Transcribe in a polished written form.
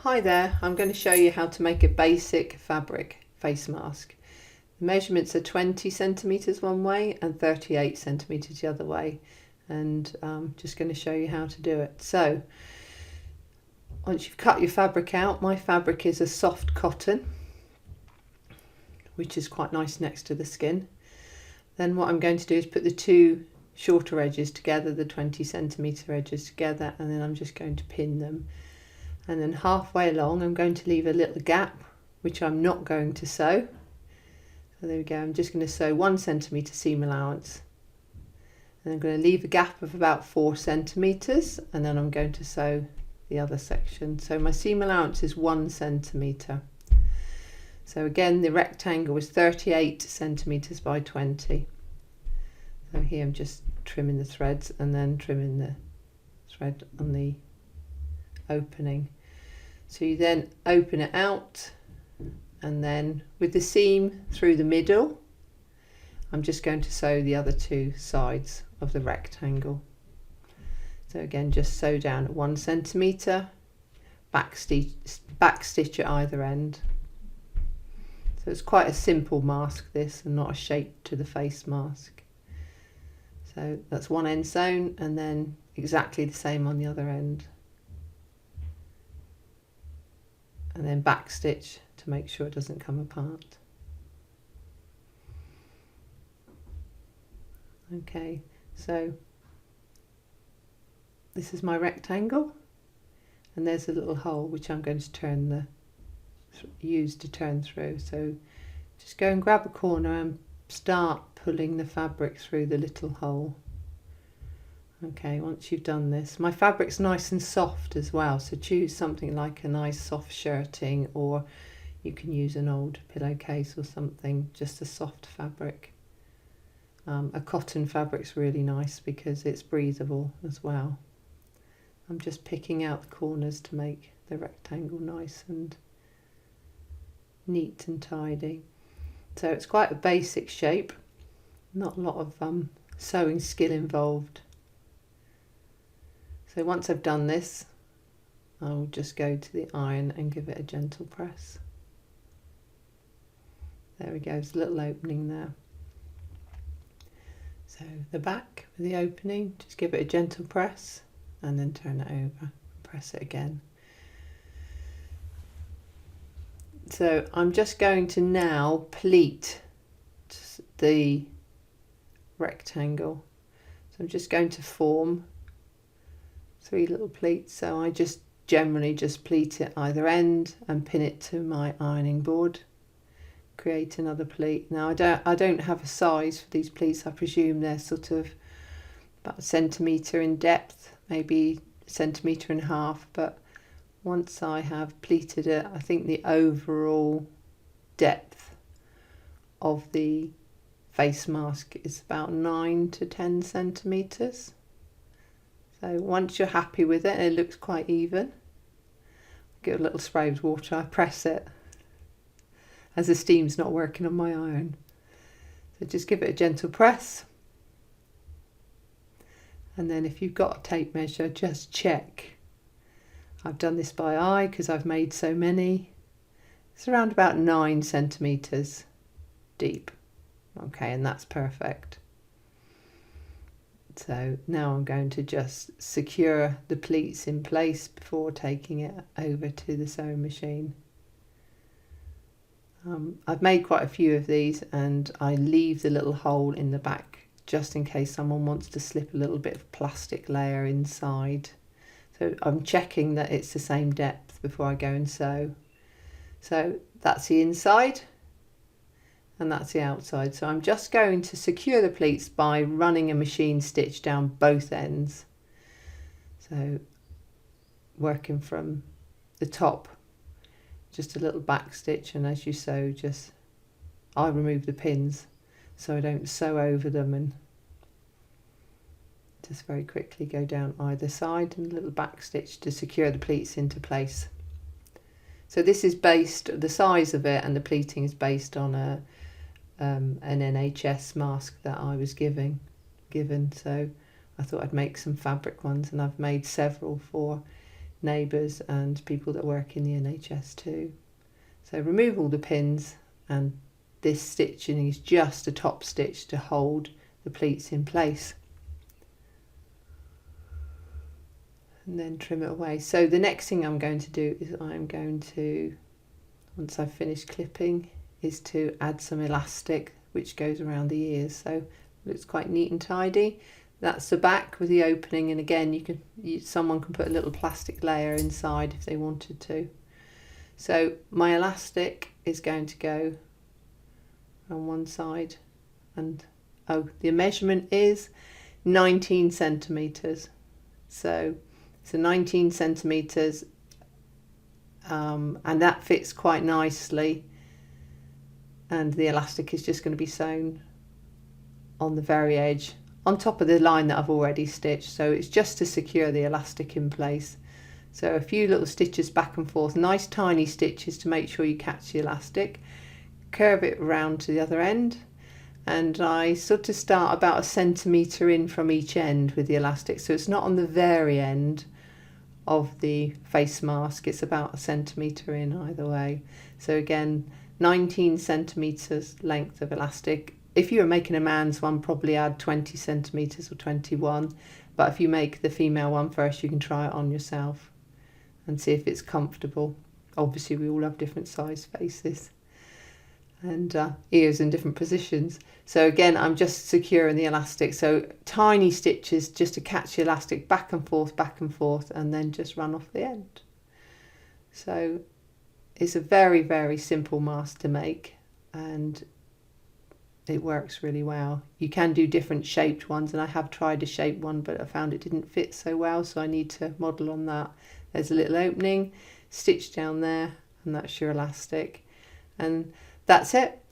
Hi there, I'm going to show you how to make a basic fabric face mask. The measurements are 20 centimetres one way and 38 centimetres the other way, and I'm just going to show you how to do it. So once you've cut your fabric out, my fabric is a soft cotton, which is quite nice next to the skin. Then what I'm going to do is put the two shorter edges together, the 20 centimetre edges together, and then I'm just going to pin them. And then halfway along I'm going to leave a little gap, which I'm not going to sew. So there we go, I'm just going to sew 1 centimetre seam allowance. And I'm going to leave a gap of about 4 centimetres, and then I'm going to sew the other section. So my seam allowance is 1 centimetre. So again, the rectangle was 38 centimetres by 20. So here I'm just trimming the threads and then trimming the thread on the opening. So you then open it out, and then with the seam through the middle, I'm just going to sew the other two sides of the rectangle. So again, just sew down at 1 centimetre, backstitch at either end. So it's quite a simple mask this, and not a shape to the face mask. So that's one end sewn, and then exactly the same on the other end. And then backstitch to make sure it doesn't come apart. Okay, so this is my rectangle, and there's a little hole which I'm going to use to turn through. So just go and grab a corner and start pulling the fabric through the little hole. Okay, once you've done this, my fabric's nice and soft as well, so choose something like a nice soft shirting, or you can use an old pillowcase or something, just a soft fabric. A cotton fabric's really nice because it's breathable as well. I'm just picking out the corners to make the rectangle nice and neat and tidy. So it's quite a basic shape, not a lot of sewing skill involved. So once I've done this, I'll just go to the iron and give it a gentle press. There we go, there's a little opening there. So the back with the opening, just give it a gentle press and then turn it over, press it again. So I'm just going to now pleat the rectangle. So I'm just going to form 3 little pleats. So I just generally just pleat it either end and pin it to my ironing board. Create another pleat. Now I don't have a size for these pleats. I presume they're sort of about 1 centimetre in depth, maybe 1.5 centimetres, but once I have pleated it, I think the overall depth of the face mask is about 9 to 10 centimetres. So once you're happy with it and it looks quite even, give it a little spray of water, I press it as the steam's not working on my iron. So just give it a gentle press. And then if you've got a tape measure, just check. I've done this by eye because I've made so many. It's around about 9 centimetres deep. Okay, and that's perfect. So now I'm going to just secure the pleats in place before taking it over to the sewing machine. I've made quite a few of these, and I leave the little hole in the back just in case someone wants to slip a little bit of plastic layer inside. So I'm checking that it's the same depth before I go and sew. So that's the inside and that's the outside. So I'm just going to secure the pleats by running a machine stitch down both ends. So working from the top, just a little back stitch, and as you sew, I remove the pins so I don't sew over them, and just very quickly go down either side and a little back stitch to secure the pleats into place. So this is based, the size of it and the pleating is based on an NHS mask that I was given. So I thought I'd make some fabric ones, and I've made several for neighbours and people that work in the NHS too. So remove all the pins, and this stitching is just a top stitch to hold the pleats in place. And then trim it away. So the next thing I'm going to do is I'm going to, once I've finished clipping, is to add some elastic which goes around the ears. So it looks quite neat and tidy. That's the back with the opening, and again someone can put a little plastic layer inside if they wanted to. So my elastic is going to go on one side, and the measurement is 19 centimetres. So 19 centimetres, and that fits quite nicely, and the elastic is just going to be sewn on the very edge on top of the line that I've already stitched. So it's just to secure the elastic in place. So a few little stitches back and forth, nice tiny stitches to make sure you catch the elastic, curve it around to the other end, and I sort of start about 1 centimetre in from each end with the elastic, so it's not on the very end of the face mask, it's about 1 centimetre in either way. So again, 19 centimetres length of elastic. If you were making a man's one, probably add 20 centimetres or 21, but if you make the female one first, you can try it on yourself and see if it's comfortable. Obviously we all have different size faces and ears in different positions. So again, I'm just securing the elastic, so tiny stitches just to catch the elastic back and forth, and then just run off the end. So it's a very, very simple mask to make, and it works really well. You can do different shaped ones, and I have tried a shaped one, but I found it didn't fit so well, so I need to model on that. There's a little opening, stitch down there, and that's your elastic. And that's it.